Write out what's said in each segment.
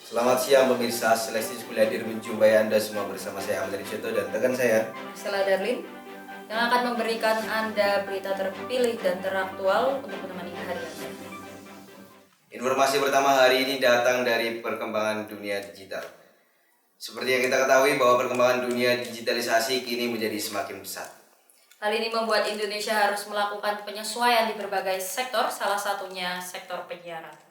Selamat siang pemirsa, Seleksi Kuliah Hadir menjumpai Anda semua bersama saya Ahmad Riceto dan rekan saya Marcella Darlin yang akan memberikan Anda berita terpilih dan teraktual untuk menemani hari Anda. Informasi pertama hari ini datang dari perkembangan dunia digital. Seperti yang kita ketahui bahwa perkembangan dunia digitalisasi kini menjadi semakin pesat. Hal ini membuat Indonesia harus melakukan penyesuaian di berbagai sektor, salah satunya sektor penyiaran.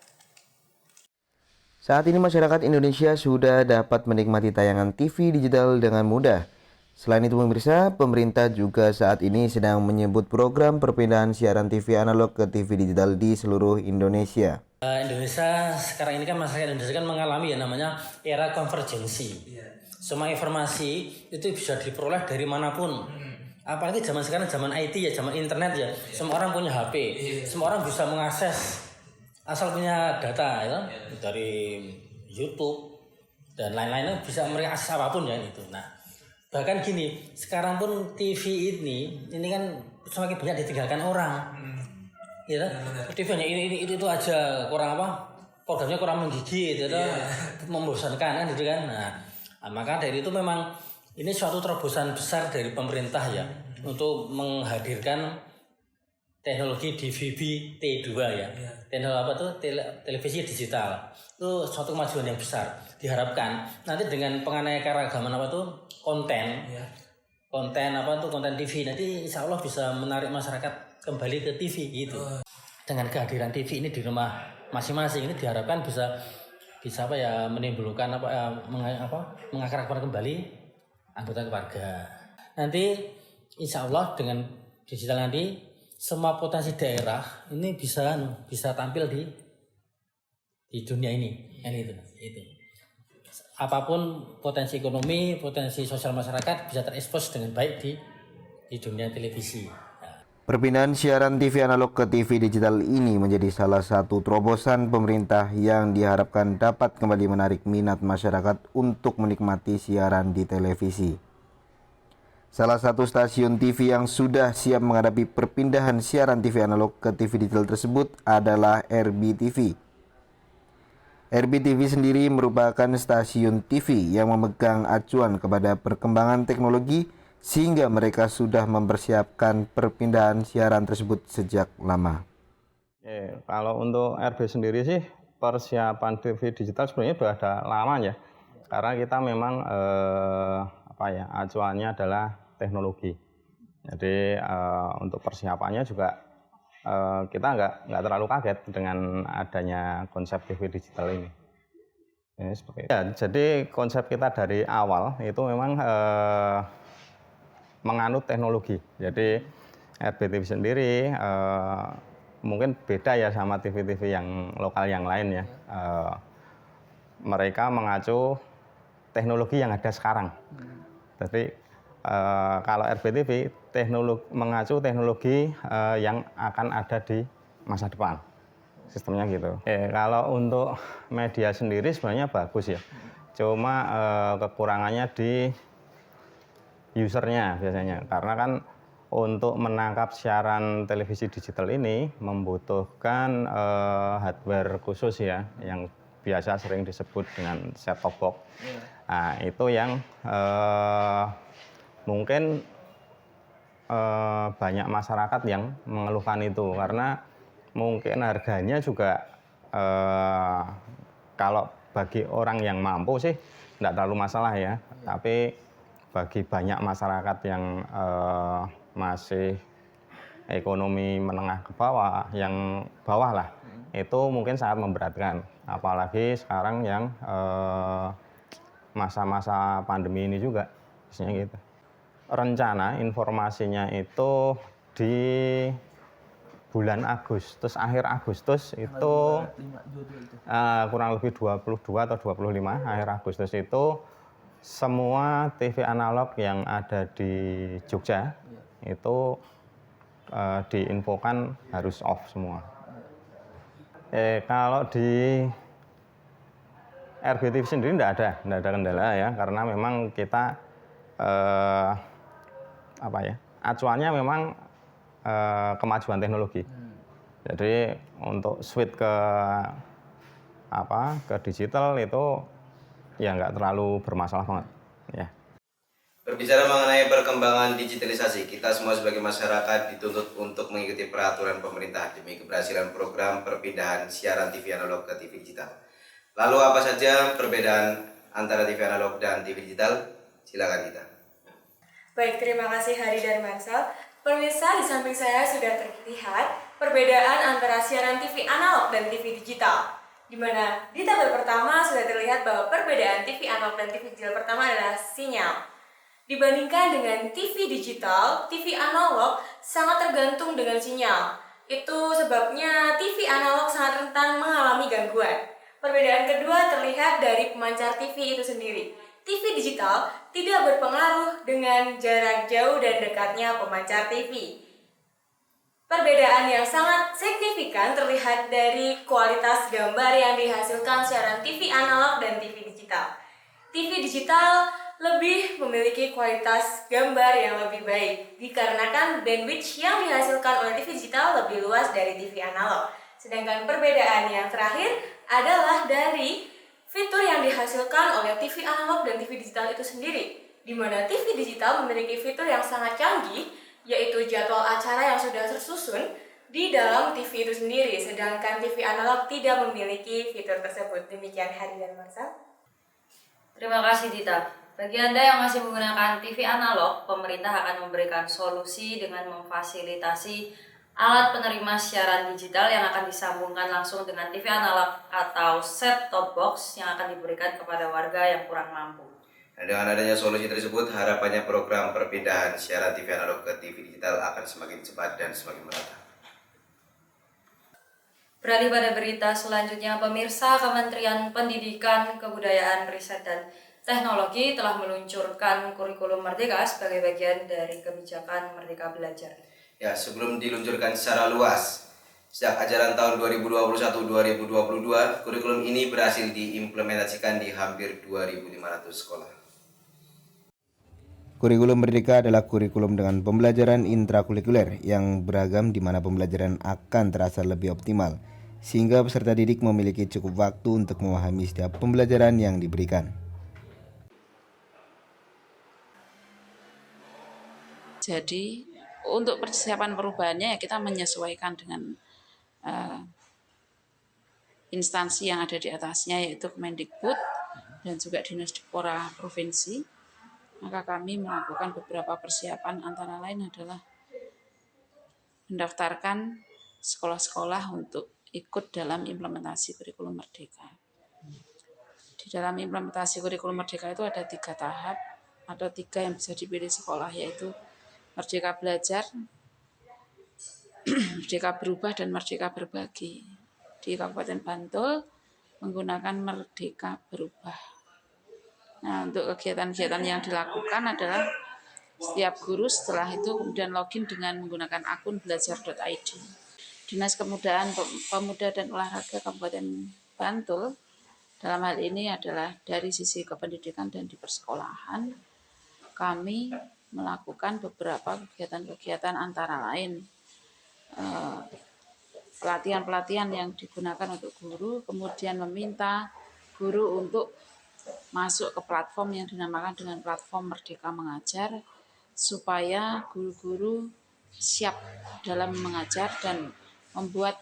Saat ini masyarakat Indonesia sudah dapat menikmati tayangan TV digital dengan mudah. Selain itu pemirsa, pemerintah juga saat ini sedang menyebut program perpindahan siaran TV analog ke TV digital di seluruh Indonesia. Indonesia sekarang ini kan masyarakat Indonesia kan mengalami yang namanya era konvergensi. Semua informasi itu bisa diperoleh dari manapun. Apalagi zaman sekarang, zaman IT ya, zaman internet ya. Semua orang punya HP, semua orang bisa mengakses asal punya data ya, dari YouTube dan lain-lain bisa mereka akses apapun ya itu. Nah, bahkan gini, sekarang pun TV ini kan semakin banyak ditinggalkan orang. Ya, TV hanya ini itu aja, kurang apa? Programnya kurang menggigit, ya, membosankan kan gitu kan. Nah, maka dari itu memang ini suatu terobosan besar dari pemerintah ya untuk menghadirkan teknologi DVB T2 ya. Teknologi apa tuh? Televisi digital. Itu suatu kemajuan yang besar. Diharapkan nanti dengan penganeka-ragaman apa tuh? Konten Konten TV nanti insya Allah bisa menarik masyarakat kembali ke TV gitu. Dengan kehadiran TV ini di rumah masing-masing ini diharapkan bisa apa ya, menimbulkan mengakrabkan kembali anggota keluarga. Nanti insya Allah dengan digital nanti semua potensi daerah ini bisa tampil di dunia ini. Itu. Apapun potensi ekonomi, potensi sosial masyarakat bisa terekspos dengan baik di dunia televisi. Perpindahan siaran TV analog ke TV digital ini menjadi salah satu terobosan pemerintah yang diharapkan dapat kembali menarik minat masyarakat untuk menikmati siaran di televisi. Salah satu stasiun TV yang sudah siap menghadapi perpindahan siaran TV analog ke TV digital tersebut adalah RBTV. RBTV sendiri merupakan stasiun TV yang memegang acuan kepada perkembangan teknologi sehingga mereka sudah mempersiapkan perpindahan siaran tersebut sejak lama. Kalau untuk RB sendiri sih persiapan TV digital sebenarnya sudah ada lama ya. Karena kita memang acuannya adalah teknologi. Jadi untuk persiapannya juga kita nggak terlalu kaget dengan adanya konsep TV digital ini. Jadi konsep kita dari awal itu memang menganut teknologi. Jadi RBTV sendiri mungkin beda ya sama TV-TV yang lokal yang lain ya. Mereka mengacu teknologi yang ada sekarang. Jadi kalau RBTV mengacu teknologi yang akan ada di masa depan, sistemnya gitu. Kalau untuk media sendiri sebenarnya bagus ya, cuma kekurangannya di usernya biasanya, karena kan untuk menangkap siaran televisi digital ini membutuhkan hardware khusus ya, yang biasa sering disebut dengan set-top box. Nah, itu yang mungkin banyak masyarakat yang mengeluhkan itu karena mungkin harganya juga kalau bagi orang yang mampu sih tidak terlalu masalah ya, tapi bagi banyak masyarakat yang masih ekonomi menengah ke bawah, yang bawah lah, itu mungkin sangat memberatkan, apalagi sekarang yang masa-masa pandemi ini juga, biasanya gitu. Rencana informasinya itu di bulan Agustus, akhir Agustus itu kurang lebih 22 atau 25 akhir Agustus itu semua TV analog yang ada di Jogja itu diinfokan harus off semua. Kalau di RBTV sendiri tidak ada kendala ya, karena memang kita acuannya memang kemajuan teknologi. Jadi untuk switch ke digital itu ya nggak terlalu bermasalah banget ya. Berbicara mengenai perkembangan digitalisasi, kita semua sebagai masyarakat dituntut untuk mengikuti peraturan pemerintah demi keberhasilan program perpindahan siaran TV analog ke TV digital. Lalu apa saja perbedaan antara TV analog dan TV digital? Silakan kita. Baik, terima kasih Hari dan Mansal. Pemirsa, di samping saya sudah terlihat perbedaan antara siaran TV analog dan TV digital. Di mana di tabel pertama sudah terlihat bahwa perbedaan TV analog dan TV digital pertama adalah sinyal. Dibandingkan dengan TV digital, TV analog sangat tergantung dengan sinyal. Itu sebabnya TV analog sangat rentan mengalami gangguan. Perbedaan kedua terlihat dari pemancar TV itu sendiri. TV digital tidak berpengaruh dengan jarak jauh dan dekatnya pemancar TV. Perbedaan yang sangat signifikan terlihat dari kualitas gambar yang dihasilkan siaran TV analog dan TV digital. TV digital lebih memiliki kualitas gambar yang lebih baik dikarenakan bandwidth yang dihasilkan oleh TV digital lebih luas dari TV analog. Sedangkan perbedaan yang terakhir adalah dari fitur yang dihasilkan oleh TV analog dan TV digital itu sendiri, di mana TV digital memiliki fitur yang sangat canggih, yaitu jadwal acara yang sudah tersusun di dalam TV itu sendiri, sedangkan TV analog tidak memiliki fitur tersebut. Demikian Hari dan Mansal. Terima kasih Dita. Bagi Anda yang masih menggunakan TV analog, pemerintah akan memberikan solusi dengan memfasilitasi alat penerima siaran digital yang akan disambungkan langsung dengan TV analog atau set-top box yang akan diberikan kepada warga yang kurang mampu. Nah, dengan adanya solusi tersebut, harapannya program perpindahan siaran TV analog ke TV digital akan semakin cepat dan semakin merata. Beralih pada berita selanjutnya, pemirsa, Kementerian Pendidikan, Kebudayaan, Riset, dan Teknologi telah meluncurkan kurikulum Merdeka sebagai bagian dari kebijakan Merdeka Belajar. Ya, sebelum diluncurkan secara luas, sejak ajaran tahun 2021-2022, kurikulum ini berhasil diimplementasikan di hampir 2.500 sekolah. Kurikulum Merdeka adalah kurikulum dengan pembelajaran intrakurikuler yang beragam di mana pembelajaran akan terasa lebih optimal, sehingga peserta didik memiliki cukup waktu untuk memahami setiap pembelajaran yang diberikan. Jadi untuk persiapan perubahannya ya kita menyesuaikan dengan instansi yang ada di atasnya, yaitu Kemendikbud dan juga Dinas Dikpora Provinsi. Maka kami melakukan beberapa persiapan, antara lain adalah mendaftarkan sekolah-sekolah untuk ikut dalam implementasi kurikulum Merdeka. Di dalam implementasi kurikulum Merdeka itu ada 3 tahap atau 3 yang bisa dipilih sekolah, yaitu Merdeka Belajar, Merdeka Berubah, dan Merdeka Berbagi. Di Kabupaten Bantul menggunakan Merdeka Berubah. Nah, untuk kegiatan-kegiatan yang dilakukan adalah setiap guru setelah itu kemudian login dengan menggunakan akun belajar.id. Dinas Kemudaan, Pemuda dan Olahraga Kabupaten Bantul dalam hal ini adalah dari sisi kependidikan dan di persekolahan, kami melakukan beberapa kegiatan-kegiatan, antara lain pelatihan-pelatihan yang digunakan untuk guru, kemudian meminta guru untuk masuk ke platform yang dinamakan dengan platform Merdeka Mengajar, supaya guru-guru siap dalam mengajar dan membuat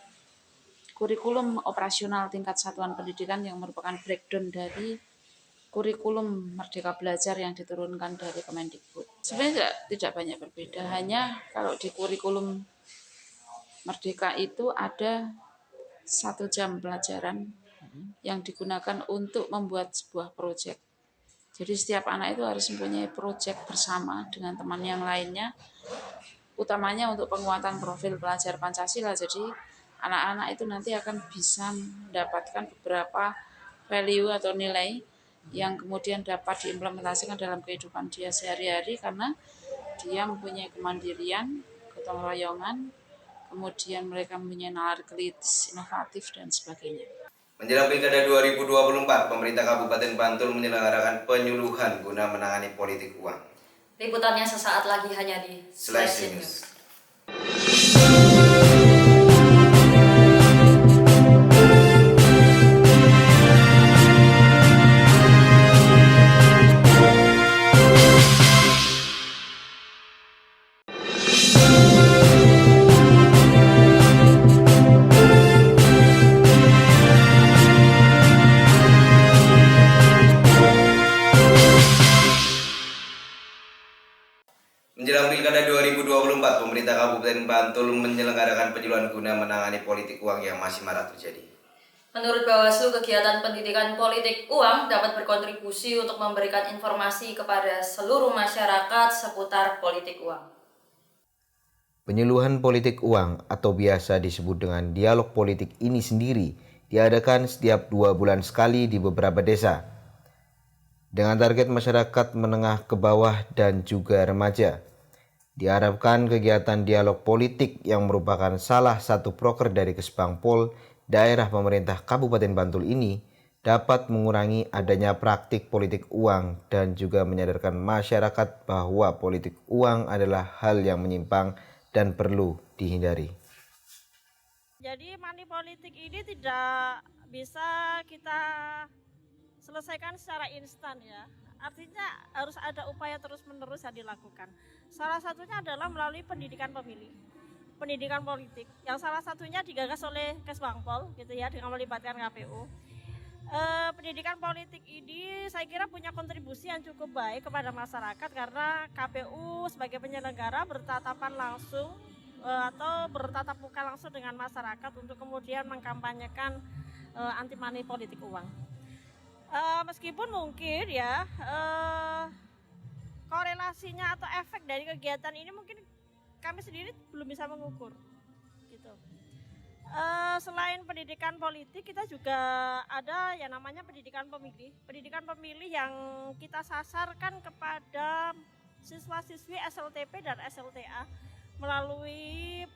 kurikulum operasional tingkat satuan pendidikan yang merupakan breakdown dari kurikulum Merdeka Belajar yang diturunkan dari Kemendikbud. Sebenarnya tidak banyak berbeda, hanya kalau di kurikulum Merdeka itu ada 1 jam pelajaran yang digunakan untuk membuat sebuah proyek. Jadi setiap anak itu harus mempunyai proyek bersama dengan teman yang lainnya, utamanya untuk penguatan profil pelajar Pancasila. Jadi anak-anak itu nanti akan bisa mendapatkan beberapa value atau nilai yang kemudian dapat diimplementasikan dalam kehidupan dia sehari-hari, karena dia mempunyai kemandirian, gotong royongan, kemudian mereka mempunyai nalar kritis, inovatif, dan sebagainya. Menjelang Pilkada 2024, pemerintah Kabupaten Bantul menyelenggarakan penyuluhan guna menangani politik uang. Liputannya sesaat lagi hanya di Slash News. Menjelang Pilkada 2024, pemerintah Kabupaten Bantul menyelenggarakan penyuluhan guna menangani politik uang yang masih marak terjadi. Menurut Bawaslu, kegiatan pendidikan politik uang dapat berkontribusi untuk memberikan informasi kepada seluruh masyarakat seputar politik uang. Penyuluhan politik uang atau biasa disebut dengan dialog politik ini sendiri diadakan setiap 2 bulan sekali di beberapa desa. Dengan target masyarakat menengah ke bawah dan juga remaja. Diharapkan kegiatan dialog politik yang merupakan salah satu proker dari Kesbangpol daerah pemerintah Kabupaten Bantul ini dapat mengurangi adanya praktik politik uang dan juga menyadarkan masyarakat bahwa politik uang adalah hal yang menyimpang dan perlu dihindari. Jadi money politik ini tidak bisa kita selesaikan secara instan ya. Artinya harus ada upaya terus-menerus yang dilakukan. Salah satunya adalah melalui pendidikan pemilih, pendidikan politik. Yang salah satunya digagas oleh Kesbangpol gitu ya, dengan melibatkan KPU. Pendidikan politik ini saya kira punya kontribusi yang cukup baik kepada masyarakat karena KPU sebagai penyelenggara bertatapan langsung atau bertatap muka langsung dengan masyarakat untuk kemudian mengkampanyekan anti money politik uang. Meskipun mungkin ya korelasinya atau efek dari kegiatan ini mungkin kami sendiri belum bisa mengukur gitu. Selain pendidikan politik, kita juga ada yang namanya pendidikan pemilih. Pendidikan pemilih yang kita sasarkan kepada siswa-siswi SLTP dan SLTA melalui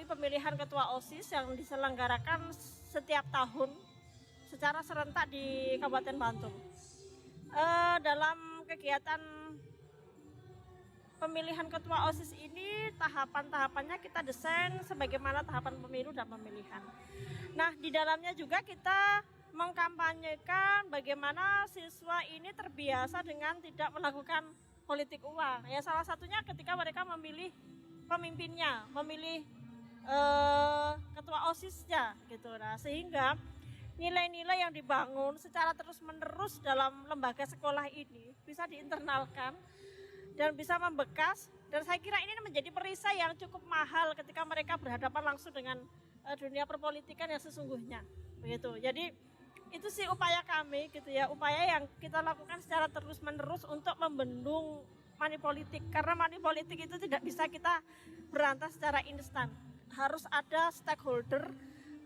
pemilihan ketua OSIS yang diselenggarakan setiap tahun secara serentak di Kabupaten Bantul. Dalam kegiatan pemilihan ketua OSIS ini tahapan-tahapannya kita desain sebagaimana tahapan pemilu dan pemilihan. Nah, di dalamnya juga kita mengkampanyekan bagaimana siswa ini terbiasa dengan tidak melakukan politik uang. Ya, salah satunya ketika mereka memilih pemimpinnya, memilih ketua OSISnya gitu. Nah, sehingga nilai-nilai yang dibangun secara terus-menerus dalam lembaga sekolah ini bisa diinternalkan dan bisa membekas, dan saya kira ini menjadi perisai yang cukup mahal ketika mereka berhadapan langsung dengan dunia perpolitikan yang sesungguhnya begitu. Jadi itu sih upaya kami gitu ya, upaya yang kita lakukan secara terus-menerus untuk membendung money politik, karena money politik itu tidak bisa kita berantas secara instan. Harus ada stakeholder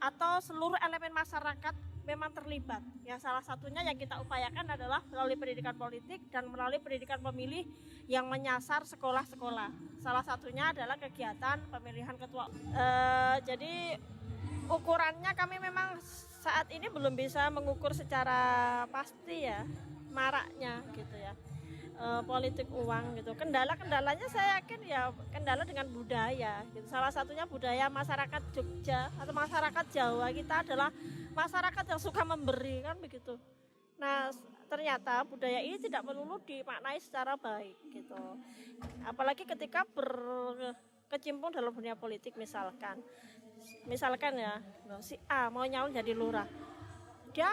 atau seluruh elemen masyarakat memang terlibat. Yang salah satunya yang kita upayakan adalah melalui pendidikan politik dan melalui pendidikan pemilih yang menyasar sekolah-sekolah. Salah satunya adalah kegiatan pemilihan ketua. Jadi ukurannya kami memang saat ini belum bisa mengukur secara pasti ya maraknya gitu ya. Politik uang gitu. Kendalanya saya yakin ya kendala dengan budaya gitu. Salah satunya budaya masyarakat Jogja atau masyarakat Jawa kita adalah masyarakat yang suka memberi kan begitu. Nah, ternyata budaya ini tidak melulu dimaknai secara baik gitu. Apalagi ketika berkecimpung dalam dunia politik misalkan ya si A mau nyalon jadi lurah. Dia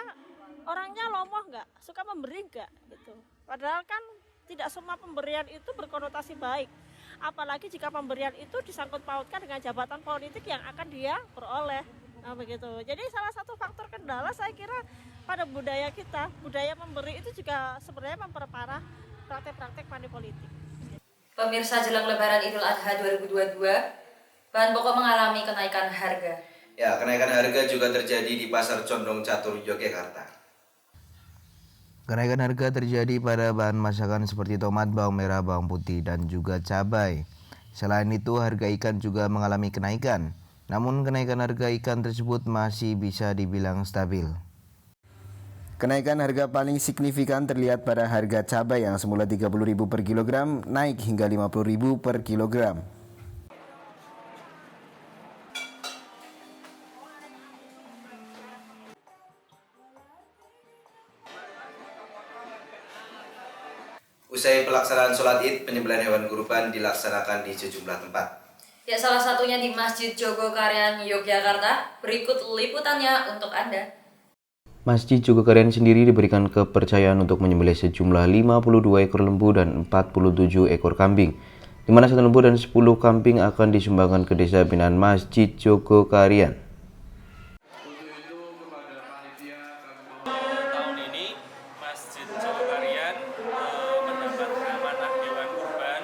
orangnya lomoh enggak, suka memberi enggak gitu. Padahal kan tidak semua pemberian itu berkonotasi baik. Apalagi jika pemberian itu disangkut pautkan dengan jabatan politik yang akan dia peroleh. Nah, begitu. Jadi salah satu faktor kendala saya kira pada budaya kita, budaya memberi itu juga sebenarnya memperparah praktek-praktek money politik. Pemirsa, jelang Lebaran Idul Adha 2022, bahan pokok mengalami kenaikan harga. Ya, kenaikan harga juga terjadi di Pasar Condong Catur, Yogyakarta. Kenaikan harga terjadi pada bahan masakan seperti tomat, bawang merah, bawang putih, dan juga cabai. Selain itu, harga ikan juga mengalami kenaikan. Namun kenaikan harga ikan tersebut masih bisa dibilang stabil. Kenaikan harga paling signifikan terlihat pada harga cabai yang semula Rp30.000 per kilogram naik hingga Rp50.000 per kilogram. Usai pelaksanaan sholat id, penyembelihan hewan kurban dilaksanakan di sejumlah tempat. Ya, salah satunya di Masjid Jogokarian, Yogyakarta. Berikut liputannya untuk Anda. Masjid Jogokarian sendiri diberikan kepercayaan untuk menyembelih sejumlah 52 ekor lembu dan 47 ekor kambing, di mana 1 lembu dan 10 kambing akan disumbangkan ke desa binaan Masjid Jogokarian. Tahun ini Masjid Jogokarian mendapat amanah hewan kurban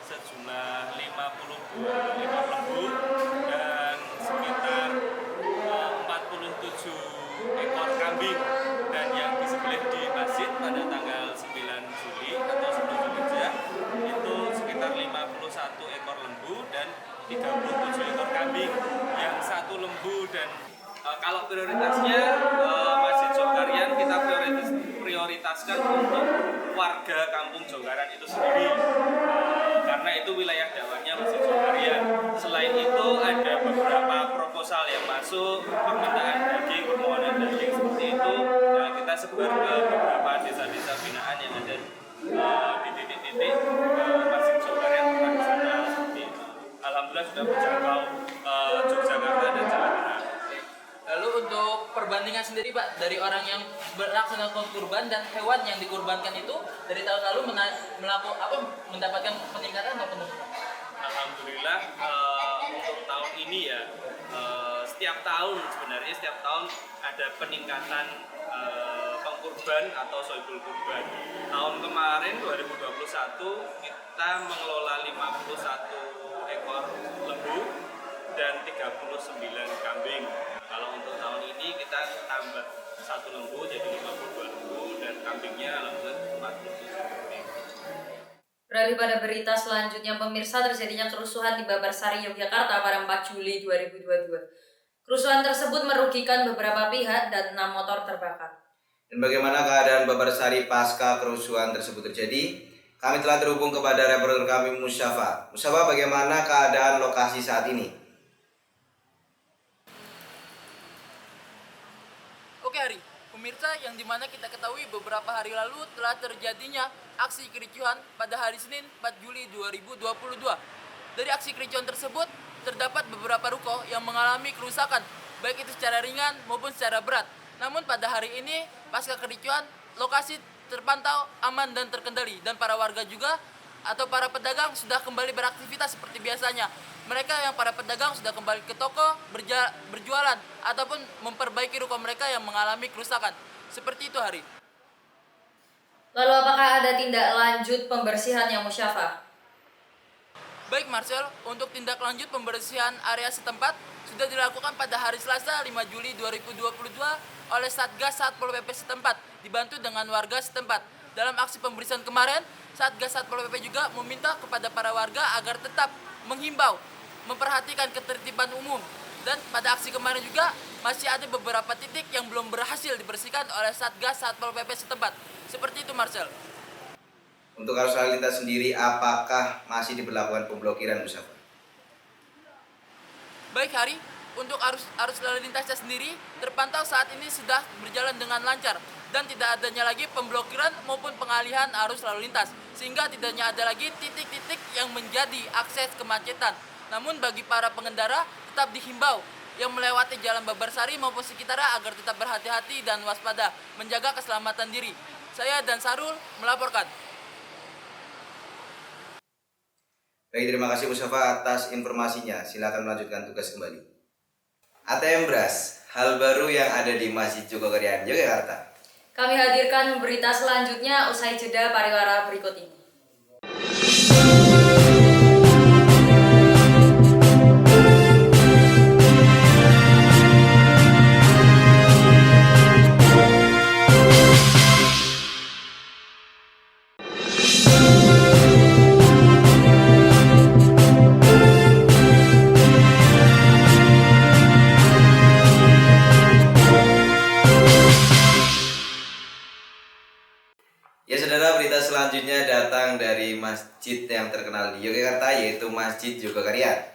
sejumlah 52 ekor lembu dan sekitar 47 ekor kambing, dan yang disembelih di masjid pada tanggal 9 Juli atau 10 Zulhijjah itu sekitar 51 ekor lembu dan 37 ekor kambing. Yang 1 lembu dan kalau prioritasnya Masjid Jogokarian kita prioritaskan untuk warga Kampung Jogokarian itu sendiri, karena itu wilayah dakwahnya Masjid Jogokarian. Selain itu ada beberapa proposal yang masuk, permintaan daging, permohonan daging seperti itu, kita sebar ke beberapa desa-desa binaan yang ada di titik-titik Masjid Jogokarian tradisional seperti itu. Alhamdulillah sudah menjangkau Yogyakarta dan Jawa Tengah. Lalu untuk perbandingan sendiri Pak, dari orang yang melaksanakan kurban dan hewan yang dikurbankan itu dari tahun lalu mendapatkan peningkatan atau penurunan? Alhamdulillah untuk tahun ini ya, setiap tahun ada peningkatan pengkurban atau soibul kurban. Tahun kemarin 2021 kita mengelola 51 ekor lembu dan 39 kambing. Kalau untuk tahun ini kita tambah 1 lembu jadi 52 lembu dan kambingnya alhamdulillah 47 kambing. Beralih pada berita selanjutnya, pemirsa, terjadinya kerusuhan di Babarsari, Yogyakarta pada 4 Juli 2022. Kerusuhan tersebut merugikan beberapa pihak dan 6 motor terbakar. Dan bagaimana keadaan Babarsari pasca kerusuhan tersebut terjadi? Kami telah terhubung kepada reporter kami Musyafa. Musyafa, bagaimana keadaan lokasi saat ini? Oke Hari, pemirsa, yang dimana kita ketahui beberapa hari lalu telah terjadinya aksi kericuhan pada hari Senin 4 Juli 2022. Dari aksi kericuhan tersebut terdapat beberapa ruko yang mengalami kerusakan, baik itu secara ringan maupun secara berat. Namun pada hari ini pasca kericuhan, lokasi terpantau aman dan terkendali, dan para warga juga atau para pedagang sudah kembali beraktivitas seperti biasanya. Mereka yang para pedagang sudah kembali ke toko berjualan ataupun memperbaiki ruko mereka yang mengalami kerusakan. Seperti itu Hari. Lalu apakah ada tindak lanjut pembersihan yang Musyafa? Baik Marcel, untuk tindak lanjut pembersihan area setempat sudah dilakukan pada hari Selasa 5 Juli 2022 oleh Satgas Satpol PP setempat dibantu dengan warga setempat. Dalam aksi pembersihan kemarin, Satgas Satpol PP juga meminta kepada para warga agar tetap menghimbau, memperhatikan ketertiban umum. Dan pada aksi kemarin juga masih ada beberapa titik yang belum berhasil dibersihkan oleh Satgas Satpol PP setempat. Seperti itu Marcel. Untuk arus lalu lintas sendiri, apakah masih diberlakukan pemblokiran, Musyafa? Baik Hari, untuk arus lalu lintasnya sendiri terpantau saat ini sudah berjalan dengan lancar dan tidak adanya lagi pemblokiran maupun pengalihan arus lalu lintas, sehingga tidaknya ada lagi titik-titik yang menjadi akses kemacetan. Namun bagi para pengendara tetap dihimbau yang melewati Jalan Babarsari maupun sekitarnya agar tetap berhati-hati dan waspada, menjaga keselamatan diri. Saya dan Sarul melaporkan. Baik, terima kasih Musyafa atas informasinya. Silakan melanjutkan tugas kembali. ATM Beras, hal baru yang ada di Masjid Jogokarian, Yogyakarta. Kami hadirkan berita selanjutnya usai jeda pariwara berikut ini. masjid yang terkenal di Yogyakarta, yaitu Masjid Jogokarian.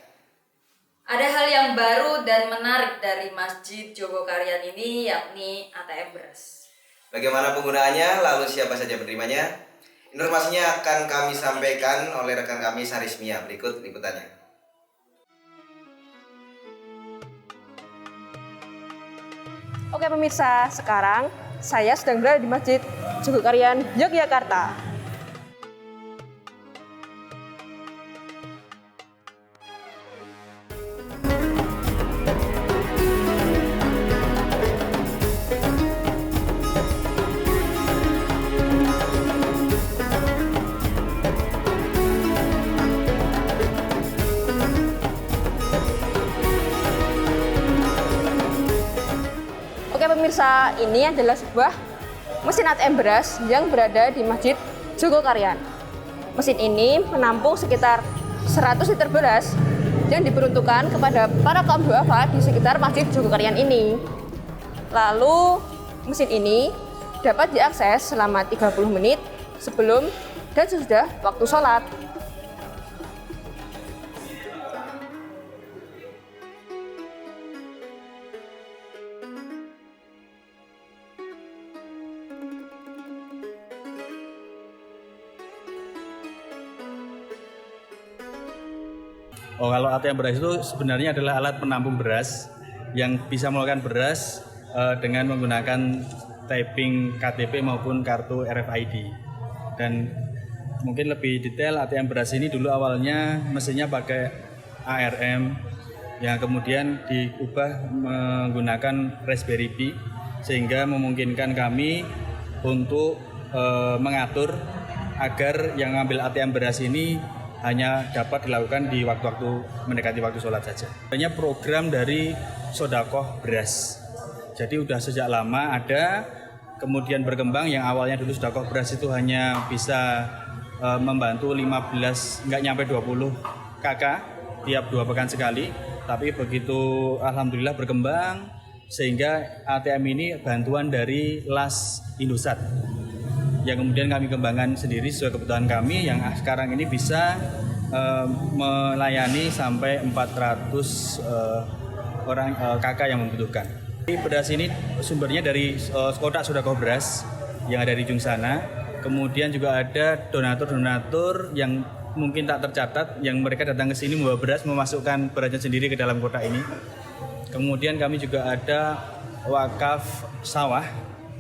Ada hal yang baru dan menarik dari Masjid Jogokarian ini, yakni ATM beras. Bagaimana penggunaannya, lalu siapa saja penerimanya? Informasinya akan kami sampaikan oleh rekan kami Sarismia. Berikut liputannya. Oke pemirsa, sekarang saya sedang berada di Masjid Jogokarian, Yogyakarta. Oke pemirsa, ini adalah sebuah mesin ATM beras yang berada di Masjid Jogokarian. Mesin ini menampung sekitar 100 liter beras yang diperuntukkan kepada para kaum duafa di sekitar Masjid Jogokarian ini. Lalu mesin ini dapat diakses selama 30 menit sebelum dan sesudah waktu sholat. Oh, kalau ATM beras itu sebenarnya adalah alat penampung beras yang bisa mengeluarkan beras dengan menggunakan tapping KTP maupun kartu RFID. Dan mungkin lebih detail, ATM beras ini dulu awalnya mesinnya pakai ARM yang kemudian diubah menggunakan Raspberry Pi sehingga memungkinkan kami untuk mengatur agar yang ngambil ATM beras ini hanya dapat dilakukan di waktu-waktu mendekati waktu sholat saja. Hanya program dari Sodakoh Beras. Jadi udah sejak lama ada, kemudian berkembang. Yang awalnya dulu Sodakoh Beras itu hanya bisa membantu 15, nggak nyampe 20 KK tiap 2 pekan sekali. Tapi begitu alhamdulillah berkembang sehingga ATM ini bantuan dari LAS Indosat, yang kemudian kami kembangkan sendiri sesuai kebutuhan kami, yang sekarang ini bisa melayani sampai 400 orang kakak yang membutuhkan. Beras ini sumbernya dari kotak Sodakoh Beras yang ada di ujung sana. Kemudian juga ada donatur-donatur yang mungkin tak tercatat, yang mereka datang ke sini membawa beras, memasukkan berasnya sendiri ke dalam kotak ini. Kemudian kami juga ada wakaf sawah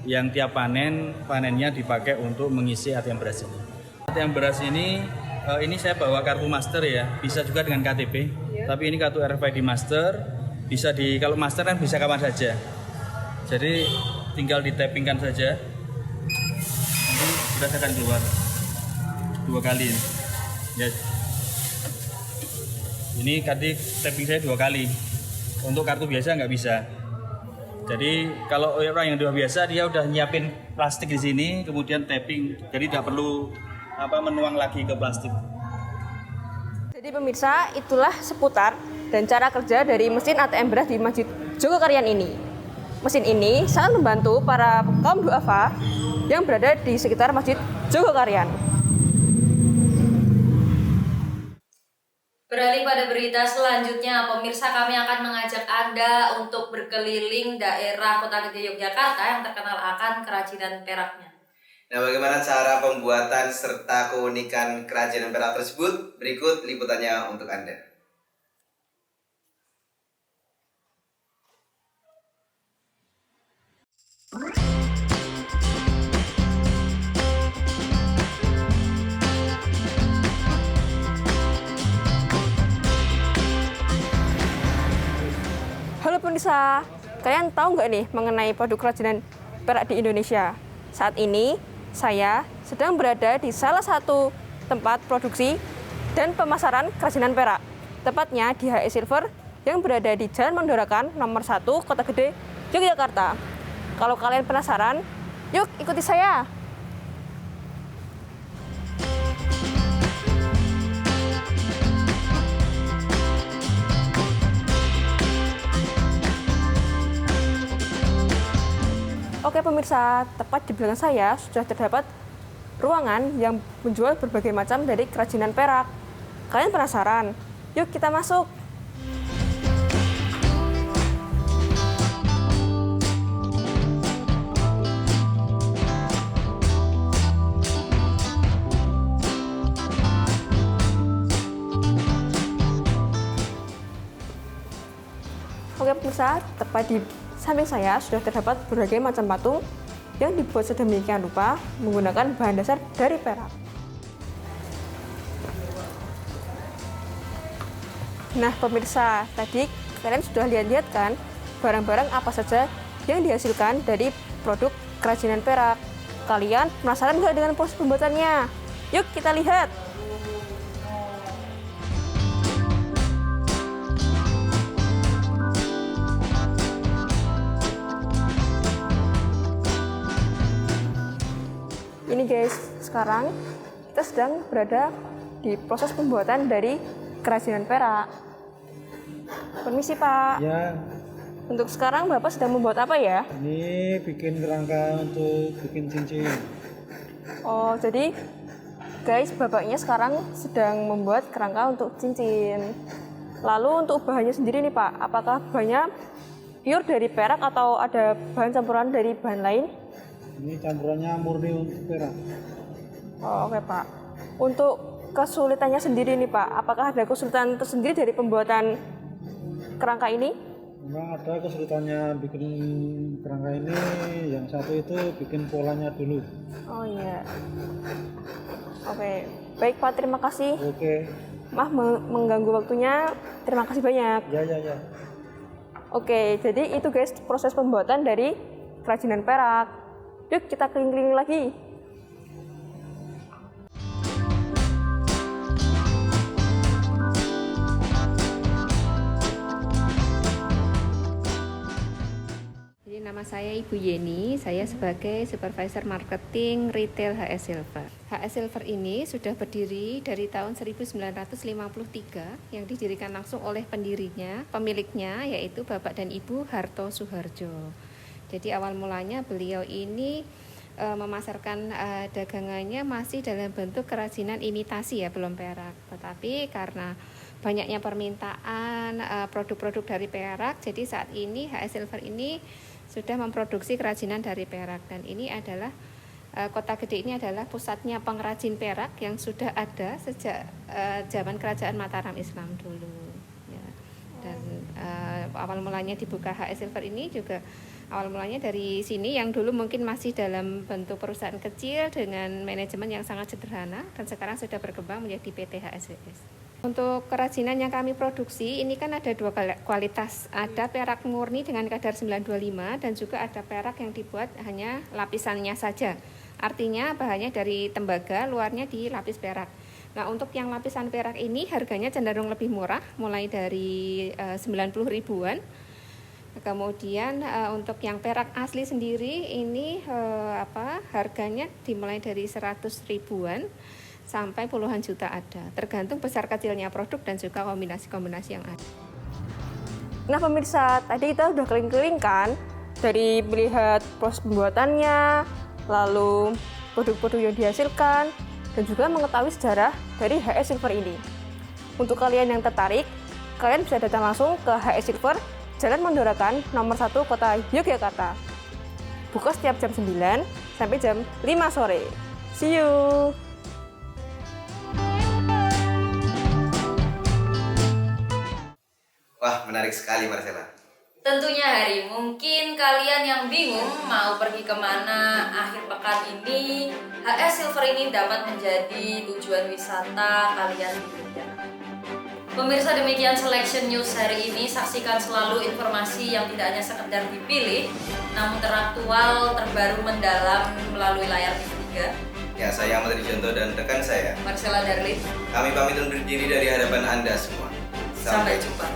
yang tiap panennya dipakai untuk mengisi ATM beras ini. ATM beras ini saya bawa kartu master ya, bisa juga dengan KTP, tapi ini kartu RFID master, bisa kalau master kan bisa kapan saja. Jadi tinggal ditappingkan saja, nanti beras akan keluar 2 kali. Ya. Ini tadi tapping saya 2 kali, untuk kartu biasa nggak bisa. Jadi kalau orang yang sudah biasa, dia udah nyiapin plastik di sini, kemudian tapping, jadi tidak perlu menuang lagi ke plastik. Jadi pemirsa, itulah seputar dan cara kerja dari mesin ATM beras di Masjid Jogokarian ini. Mesin ini sangat membantu para kaum duafa yang berada di sekitar Masjid Jogokarian. Beralih pada berita selanjutnya, pemirsa, kami akan mengajak Anda untuk berkeliling daerah Kota Gede Yogyakarta yang terkenal akan kerajinan peraknya. Nah, bagaimana cara pembuatan serta keunikan kerajinan perak tersebut? Berikut liputannya untuk Anda. Halo pemirsa, kalian tahu nggak nih mengenai produk kerajinan perak di Indonesia? Saat ini, saya sedang berada di salah satu tempat produksi dan pemasaran kerajinan perak. Tepatnya di HE Silver yang berada di Jalan Mandorakan nomor 1 Kota Gede, Yogyakarta. Kalau kalian penasaran, yuk ikuti saya. Oke pemirsa, tepat di belakang saya sudah terdapat ruangan yang menjual berbagai macam dari kerajinan perak. Kalian penasaran? Yuk kita masuk! Oke pemirsa, tepat di samping saya sudah terdapat berbagai macam patung yang dibuat sedemikian rupa menggunakan bahan dasar dari perak. Nah pemirsa, tadi kalian sudah lihat-lihat kan barang-barang apa saja yang dihasilkan dari produk kerajinan perak. Kalian penasaran nggak dengan proses pembuatannya? Yuk kita lihat! Ini guys, sekarang kita sedang berada di proses pembuatan dari kerajinan perak. Permisi Pak. Ya, Untuk sekarang Bapak sedang membuat apa ya? ini bikin kerangka untuk bikin cincin. Oh, jadi guys, Bapaknya sekarang sedang membuat kerangka untuk cincin. Lalu untuk bahannya sendiri nih Pak, apakah bahannya pure dari perak atau ada bahan campuran dari bahan lain? Ini campurannya murni untuk perak. Oh, oke Pak. Untuk kesulitannya sendiri nih Pak, apakah ada kesulitan tersendiri dari pembuatan kerangka ini? Memang ada kesulitannya bikin kerangka ini. Yang satu itu bikin polanya dulu. Oh iya. Oke, baik Pak, terima kasih. Oke. Maaf mengganggu waktunya. Terima kasih banyak. Ya. Oke, jadi itu guys proses pembuatan dari kerajinan perak. Yuk kita keliling-keliling lagi. Jadi nama saya Ibu Yeni, saya sebagai Supervisor Marketing Retail HS Silver. HS Silver ini sudah berdiri dari tahun 1953 yang didirikan langsung oleh pendirinya, pemiliknya yaitu Bapak dan Ibu Harto Suharjo. Jadi awal mulanya beliau ini memasarkan dagangannya masih dalam bentuk kerajinan imitasi ya, belum perak. Tetapi karena banyaknya permintaan produk-produk dari perak, jadi saat ini HS Silver ini sudah memproduksi kerajinan dari perak, dan ini adalah Kota Gede ini adalah pusatnya pengrajin perak yang sudah ada sejak zaman Kerajaan Mataram Islam dulu ya. Dan awal mulanya dibuka HS Silver ini juga awal mulanya dari sini yang dulu mungkin masih dalam bentuk perusahaan kecil dengan manajemen yang sangat sederhana, dan sekarang sudah berkembang menjadi PT HSWS. Untuk kerajinan yang kami produksi ini kan ada dua kualitas, ada perak murni dengan kadar 925 dan juga ada perak yang dibuat hanya lapisannya saja. Artinya bahannya dari tembaga, luarnya dilapis perak. Nah, untuk yang lapisan perak ini harganya cenderung lebih murah, mulai dari 90 ribuan. Kemudian untuk yang perak asli sendiri ini harganya dimulai dari 100 ribuan sampai puluhan juta ada, tergantung besar kecilnya produk dan juga kombinasi-kombinasi yang ada. Nah pemirsa, tadi kita udah keliling-keliling kan, dari melihat proses pembuatannya, lalu produk-produk yang dihasilkan, dan juga mengetahui sejarah dari HS Silver ini. Untuk kalian yang tertarik, kalian bisa datang langsung ke HS Silver, Jalan Mandorakan, nomor 1 Kota Yogyakarta. Buka setiap jam 9 sampai jam 5 sore. See you! Wah, menarik sekali Marcella. Tentunya Hari, mungkin kalian yang bingung mau pergi kemana akhir pekan ini, HS Silver ini dapat menjadi tujuan wisata kalian di Jogja. Pemirsa, demikian Selection News hari ini. Saksikan selalu informasi yang tidak hanya sekedar dipilih, namun teraktual, terbaru, mendalam melalui layar TV3. Ya, saya Ahmad Rijonto dan rekan saya Marcella Darlin. Kami pamit undur diri dari hadapan Anda semua. Sampai jumpa.